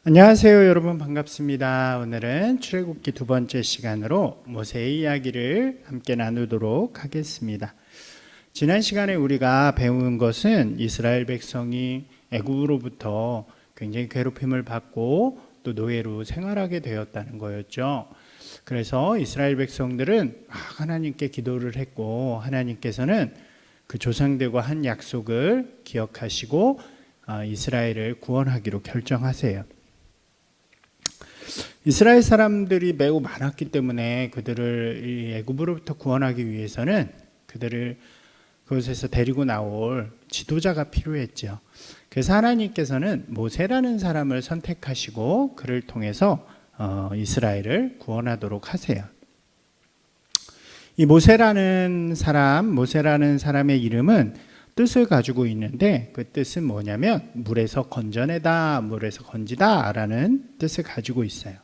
안녕하세요, 여러분. 반갑습니다. 오늘은 출애굽기 두 번째 시간으로 모세의 이야기를 함께 나누도록 하겠습니다. 지난 시간에 우리가 배운 것은 이스라엘 백성이 애굽으로부터 굉장히 괴롭힘을 받고 또 노예로 생활하게 되었다는 거였죠. 그래서 이스라엘 백성들은 하나님께 기도를 했고, 하나님께서는 그 조상들과 한 약속을 기억하시고 이스라엘을 구원하기로 결정하세요. 이스라엘 사람들이 매우 많았기 때문에 그들을 애굽으로부터 구원하기 위해서는 그들을 그곳에서 데리고 나올 지도자가 필요했죠. 그래서 하나님께서는 모세라는 사람을 선택하시고 그를 통해서 이스라엘을 구원하도록 하세요. 이 모세라는 사람의 이름은 뜻을 가지고 있는데, 그 뜻은 뭐냐면 물에서 건져내다, 물에서 건지다 라는 뜻을 가지고 있어요.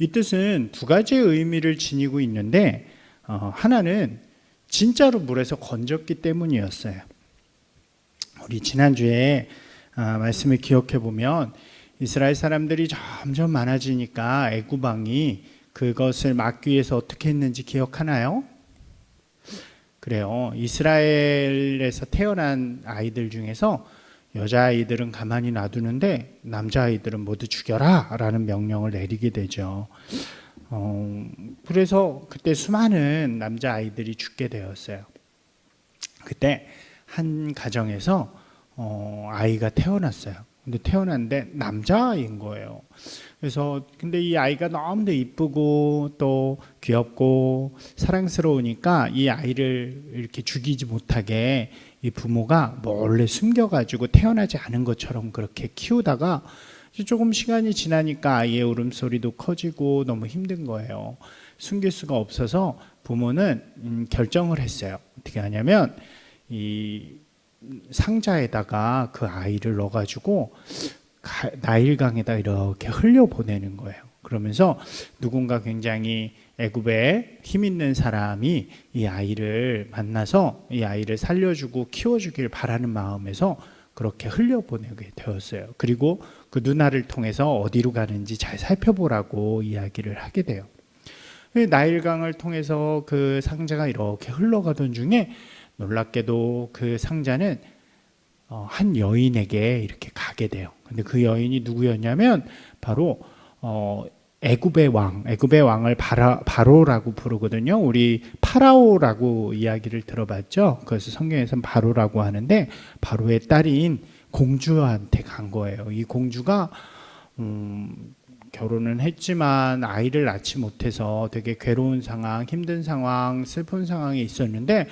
이 뜻은 두 가지의 의미를 지니고 있는데, 하나는 진짜로 물에서 건졌기 때문이었어요. 우리 지난주에 말씀을 기억해 보면 이스라엘 사람들이 점점 많아지니까 애굽 왕이 그것을 막기 위해서 어떻게 했는지 기억하나요? 그래요. 이스라엘에서 태어난 아이들 중에서 여자아이들은 가만히 놔두는데 남자아이들은 모두 죽여라 라는 명령을 내리게 되죠. 그래서 그때 수많은 남자아이들이 죽게 되었어요. 그때 한 가정에서 아이가 태어났어요. 근데 태어났는데 남자아이인 거예요. 그래서 근데 이 아이가 너무도 이쁘고 또 귀엽고 사랑스러우니까 이 아이를 이렇게 죽이지 못하게 이 부모가 몰래 숨겨가지고 태어나지 않은 것처럼 그렇게 키우다가 조금 시간이 지나니까 아이의 울음소리도 커지고 너무 힘든 거예요. 숨길 수가 없어서 부모는 결정을 했어요. 어떻게 하냐면 이 상자에다가 그 아이를 넣어가지고 나일강에다 이렇게 흘려보내는 거예요. 그러면서 누군가 굉장히 애굽에 힘 있는 사람이 이 아이를 만나서 이 아이를 살려주고 키워주길 바라는 마음에서 그렇게 흘려보내게 되었어요. 그리고 그 누나를 통해서 어디로 가는지 잘 살펴보라고 이야기를 하게 돼요. 나일강을 통해서 그 상자가 이렇게 흘러가던 중에 놀랍게도 그 상자는 한 여인에게 이렇게 가게 돼요. 근데 그 여인이 누구였냐면 바로 애굽의 왕을 바로라고 부르거든요. 우리 파라오라고 이야기를 들어봤죠. 그래서 성경에서는 바로라고 하는데 바로의 딸인 공주한테 간 거예요. 이 공주가 결혼은 했지만 아이를 낳지 못해서 되게 괴로운 상황, 힘든 상황, 슬픈 상황에 있었는데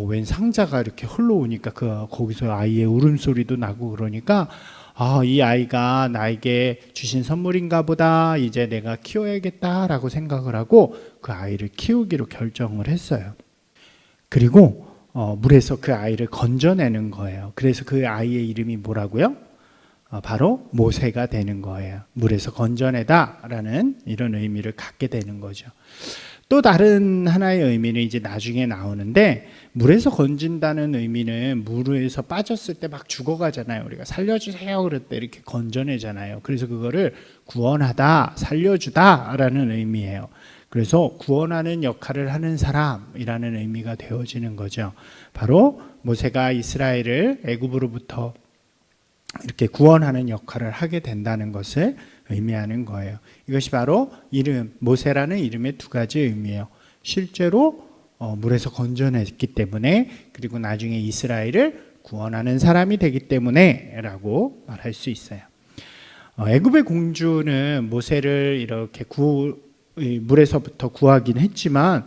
웬 상자가 이렇게 흘러오니까 거기서 아이의 울음소리도 나고 그러니까 이 아이가 나에게 주신 선물인가 보다, 이제 내가 키워야겠다라고 생각을 하고 그 아이를 키우기로 결정을 했어요. 그리고 물에서 그 아이를 건져내는 거예요. 그래서 그 아이의 이름이 뭐라고요? 바로 모세가 되는 거예요. 물에서 건져내다라는 이런 의미를 갖게 되는 거죠. 또 다른 하나의 의미는 이제 나중에 나오는데, 물에서 건진다는 의미는 물에서 빠졌을 때 막 죽어가잖아요. 우리가 살려주세요 그럴 때 이렇게 건져내잖아요. 그래서 그거를 구원하다, 살려주다 라는 의미예요. 그래서 구원하는 역할을 하는 사람이라는 의미가 되어지는 거죠. 바로 모세가 이스라엘을 애굽으로부터 이렇게 구원하는 역할을 하게 된다는 것을 의미하는 거예요. 이것이 바로 모세라는 이름의 두 가지 의미예요. 실제로 물에서 건져냈기 때문에, 그리고 나중에 이스라엘을 구원하는 사람이 되기 때문에 라고 말할 수 있어요. 애굽의 공주는 모세를 이렇게 물에서부터 구하긴 했지만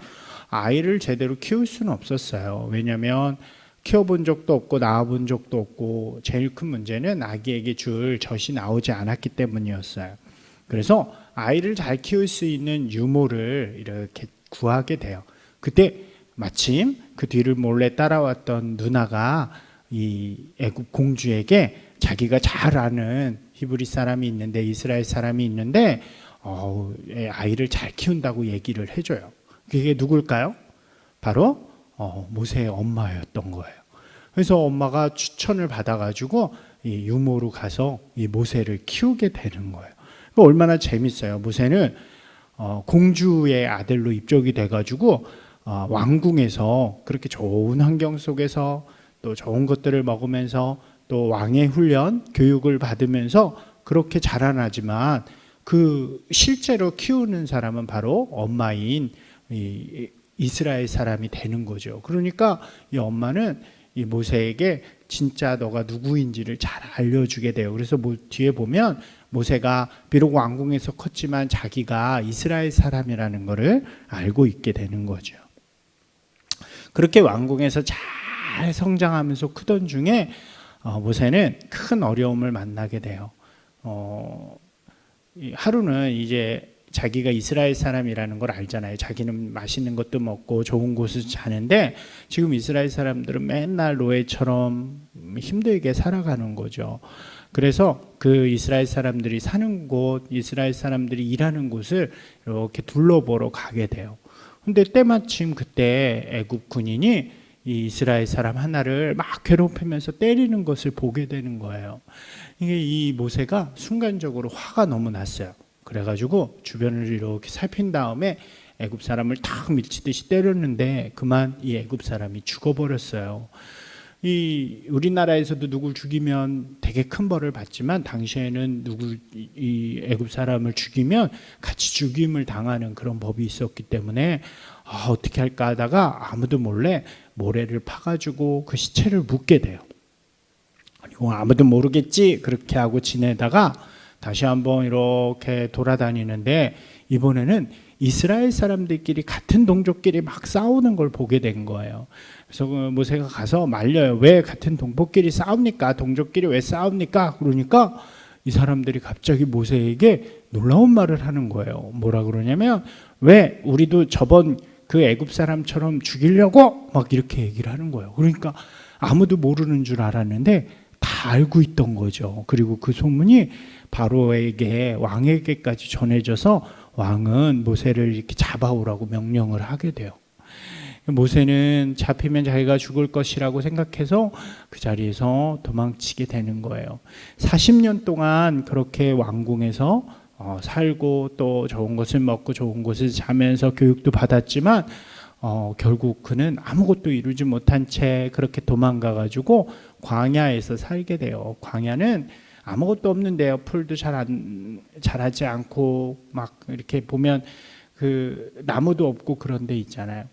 아이를 제대로 키울 수는 없었어요. 왜냐하면 키워본 적도 없고 낳아본 적도 없고, 제일 큰 문제는 아기에게 줄 젖이 나오지 않았기 때문이었어요. 그래서 아이를 잘 키울 수 있는 유모를 이렇게 구하게 돼요. 그때 마침 그 뒤를 몰래 따라왔던 누나가 이 애굽 공주에게 자기가 잘 아는 히브리 사람이 있는데, 이스라엘 사람이 있는데 아이를 잘 키운다고 얘기를 해줘요. 그게 누굴까요? 바로 모세의 엄마였던 거예요. 그래서 엄마가 추천을 받아가지고 이 유모로 가서 이 모세를 키우게 되는 거예요. 얼마나 재밌어요. 모세는 공주의 아들로 입족이 돼가지고 왕궁에서 그렇게 좋은 환경 속에서 또 좋은 것들을 먹으면서 또 왕의 훈련, 교육을 받으면서 그렇게 자라나지만 그 실제로 키우는 사람은 바로 엄마인 이스라엘 사람이 되는 거죠. 그러니까 이 엄마는 이 모세에게 진짜 너가 누구인지를 잘 알려주게 돼요. 그래서 뒤에 보면 모세가 비록 왕궁에서 컸지만 자기가 이스라엘 사람이라는 것을 알고 있게 되는 거죠. 그렇게 왕궁에서 잘 성장하면서 크던 중에 모세는 큰 어려움을 만나게 돼요. 하루는 이제 자기가 이스라엘 사람이라는 걸 알잖아요. 자기는 맛있는 것도 먹고 좋은 곳에서 자는데 지금 이스라엘 사람들은 맨날 노예처럼 힘들게 살아가는 거죠. 그래서 그 이스라엘 사람들이 사는 곳, 이스라엘 사람들이 일하는 곳을 이렇게 둘러보러 가게 돼요. 근데 때마침 그때 애굽 군인이 이 이스라엘 사람 하나를 막 괴롭히면서 때리는 것을 보게 되는 거예요. 이게 이 모세가 순간적으로 화가 너무 났어요. 그래가지고 주변을 이렇게 살핀 다음에 애굽 사람을 탁 밀치듯이 때렸는데 그만 이 애굽 사람이 죽어버렸어요. 이 우리나라에서도 누굴 죽이면 되게 큰 벌을 받지만 당시에는 이 애굽 사람을 죽이면 같이 죽임을 당하는 그런 법이 있었기 때문에 어떻게 할까 하다가 아무도 몰래 모래를 파가지고 그 시체를 묻게 돼요. 이거 아무도 모르겠지 그렇게 하고 지내다가 다시 한번 이렇게 돌아다니는데 이번에는 이스라엘 사람들끼리 같은 동족끼리 막 싸우는 걸 보게 된 거예요. 그래서 모세가 가서 말려요. 왜 같은 동족끼리 싸웁니까? 동족끼리 왜 싸웁니까? 그러니까 이 사람들이 갑자기 모세에게 놀라운 말을 하는 거예요. 뭐라 그러냐면 왜 우리도 저번 그 애굽 사람처럼 죽이려고 막 이렇게 얘기를 하는 거예요. 그러니까 아무도 모르는 줄 알았는데 다 알고 있던 거죠. 그리고 그 소문이 바로에게 왕에게까지 전해져서 왕은 모세를 이렇게 잡아오라고 명령을 하게 돼요. 모세는 잡히면 자기가 죽을 것이라고 생각해서 그 자리에서 도망치게 되는 거예요. 40년 동안 그렇게 왕궁에서 살고 또 좋은 것을 먹고 좋은 곳에서 자면서 교육도 받았지만 결국 그는 아무것도 이루지 못한 채 그렇게 도망가가지고 광야에서 살게 돼요. 광야는 아무것도 없는데요. 풀도 자라지 않고 막 이렇게 보면 그 나무도 없고 그런 데 있잖아요.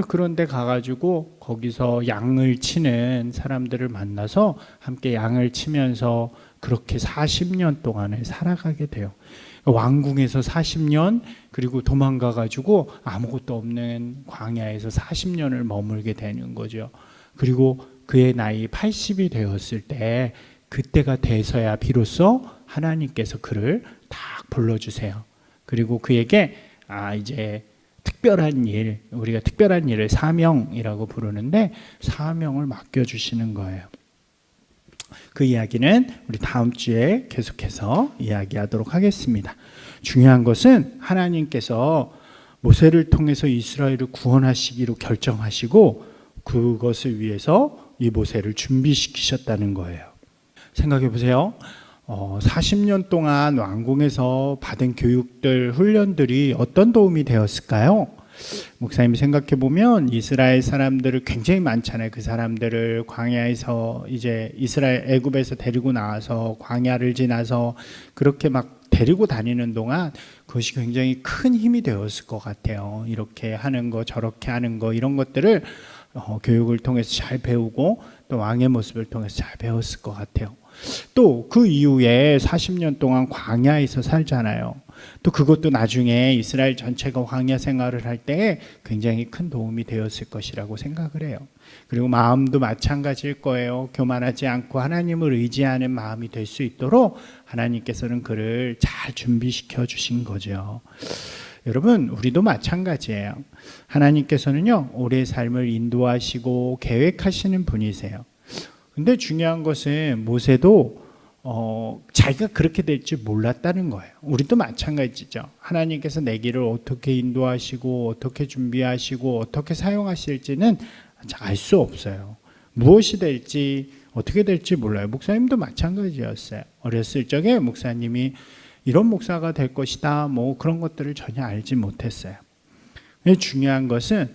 그런 데 가가지고 거기서 양을 치는 사람들을 만나서 함께 양을 치면서 그렇게 40년 동안을 살아가게 돼요. 왕궁에서 40년 그리고 도망가가지고 아무것도 없는 광야에서 40년을 머물게 되는 거죠. 그리고 그의 나이 80이 되었을 때 그때가 돼서야 비로소 하나님께서 그를 딱 불러주세요. 그리고 그에게 이제 특별한 일, 우리가 특별한 일을 사명이라고 부르는데 사명을 맡겨주시는 거예요. 그 이야기는 우리 다음 주에 계속해서 이야기하도록 하겠습니다. 중요한 것은 하나님께서 모세를 통해서 이스라엘을 구원하시기로 결정하시고 그것을 위해서 이 모세를 준비시키셨다는 거예요. 생각해 보세요. 40년 동안 왕궁에서 받은 교육들, 훈련들이 어떤 도움이 되었을까요? 목사님이 생각해 보면 이스라엘 사람들을 굉장히 많잖아요. 그 사람들을 광야에서 이제 이스라엘 애굽에서 데리고 나와서 광야를 지나서 그렇게 막 데리고 다니는 동안 그것이 굉장히 큰 힘이 되었을 것 같아요. 이렇게 하는 거 저렇게 하는 거 이런 것들을 교육을 통해서 잘 배우고 또 왕의 모습을 통해서 잘 배웠을 것 같아요. 또 그 이후에 40년 동안 광야에서 살잖아요. 또 그것도 나중에 이스라엘 전체가 광야 생활을 할 때 굉장히 큰 도움이 되었을 것이라고 생각을 해요. 그리고 마음도 마찬가지일 거예요. 교만하지 않고 하나님을 의지하는 마음이 될 수 있도록 하나님께서는 그를 잘 준비시켜 주신 거죠. 여러분, 우리도 마찬가지예요. 하나님께서는요, 우리의 삶을 인도하시고 계획하시는 분이세요. 근데 중요한 것은 모세도 자기가 그렇게 될 줄 몰랐다는 거예요. 우리도 마찬가지죠. 하나님께서 내 길을 어떻게 인도하시고 어떻게 준비하시고 어떻게 사용하실지는 알 수 없어요. 무엇이 될지 어떻게 될지 몰라요. 목사님도 마찬가지였어요. 어렸을 적에 목사님이 이런 목사가 될 것이다. 뭐 그런 것들을 전혀 알지 못했어요. 중요한 것은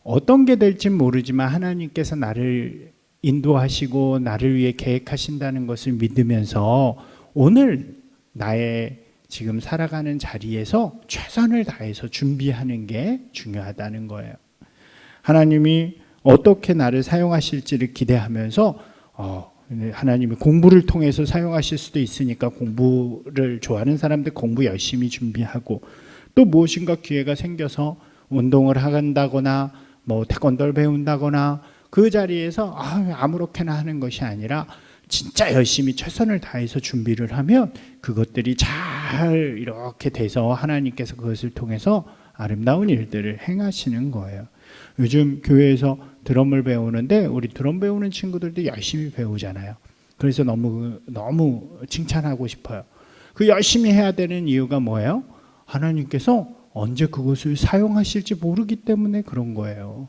어떤 게 될지 모르지만 하나님께서 나를 인도하시고 나를 위해 계획하신다는 것을 믿으면서 오늘 나의 지금 살아가는 자리에서 최선을 다해서 준비하는 게 중요하다는 거예요. 하나님이 어떻게 나를 사용하실지를 기대하면서 하나님이 공부를 통해서 사용하실 수도 있으니까 공부를 좋아하는 사람들 공부 열심히 준비하고, 또 무엇인가 기회가 생겨서 운동을 한다거나 뭐 태권도를 배운다거나 그 자리에서 아무렇게나 하는 것이 아니라 진짜 열심히 최선을 다해서 준비를 하면 그것들이 잘 이렇게 돼서 하나님께서 그것을 통해서 아름다운 일들을 행하시는 거예요. 요즘 교회에서 드럼을 배우는데 우리 드럼 배우는 친구들도 열심히 배우잖아요. 그래서 너무 칭찬하고 싶어요. 그 열심히 해야 되는 이유가 뭐예요? 하나님께서 언제 그것을 사용하실지 모르기 때문에 그런 거예요.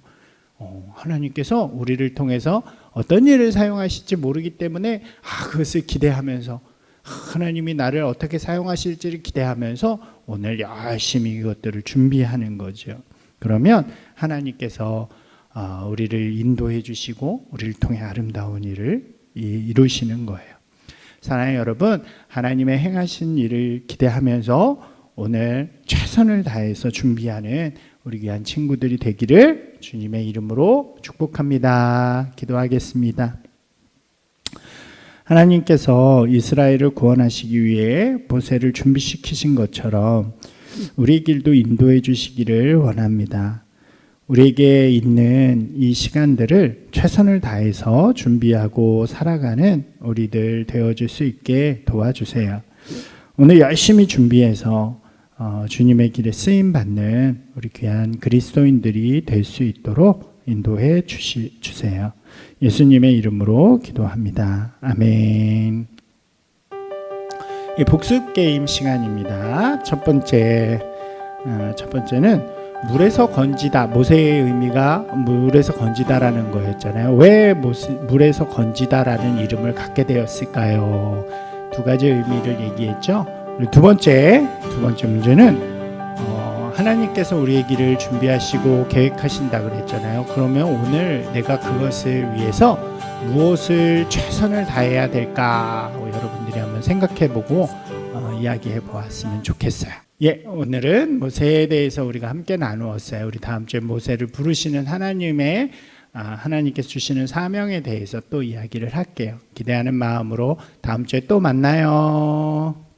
하나님께서 우리를 통해서 어떤 일을 사용하실지 모르기 때문에 그것을 기대하면서 하나님이 나를 어떻게 사용하실지를 기대하면서 오늘 열심히 이것들을 준비하는 거죠. 그러면 하나님께서 우리를 인도해 주시고 우리를 통해 아름다운 일을 이루시는 거예요. 사랑하는 여러분, 하나님의 행하신 일을 기대하면서 오늘 최선을 다해서 준비하는 우리 귀한 친구들이 되기를 주님의 이름으로 축복합니다. 기도하겠습니다. 하나님께서 이스라엘을 구원하시기 위해 모세를 준비시키신 것처럼 우리 길도 인도해 주시기를 원합니다. 우리에게 있는 이 시간들을 최선을 다해서 준비하고 살아가는 우리들 되어줄 수 있게 도와주세요. 오늘 열심히 준비해서 주님의 길에 쓰임받는 우리 귀한 그리스도인들이 될 수 있도록 인도해 주세요. 예수님의 이름으로 기도합니다. 아멘. 복습 게임 시간입니다. 첫 번째는 물에서 건지다. 모세의 의미가 물에서 건지다라는 거였잖아요. 왜 물에서 건지다라는 이름을 갖게 되었을까요? 두 가지 의미를 얘기했죠. 두 번째 문제는 하나님께서 우리의 길을 준비하시고 계획하신다 그랬잖아요. 그러면 오늘 내가 그것을 위해서 무엇을 최선을 다해야 될까? 여러분들이 한번 생각해보고 이야기해 보았으면 좋겠어요. 오늘은 모세에 대해서 우리가 함께 나누었어요. 우리 다음 주에 모세를 부르시는 하나님께서 주시는 사명에 대해서 또 이야기를 할게요. 기대하는 마음으로 다음 주에 또 만나요.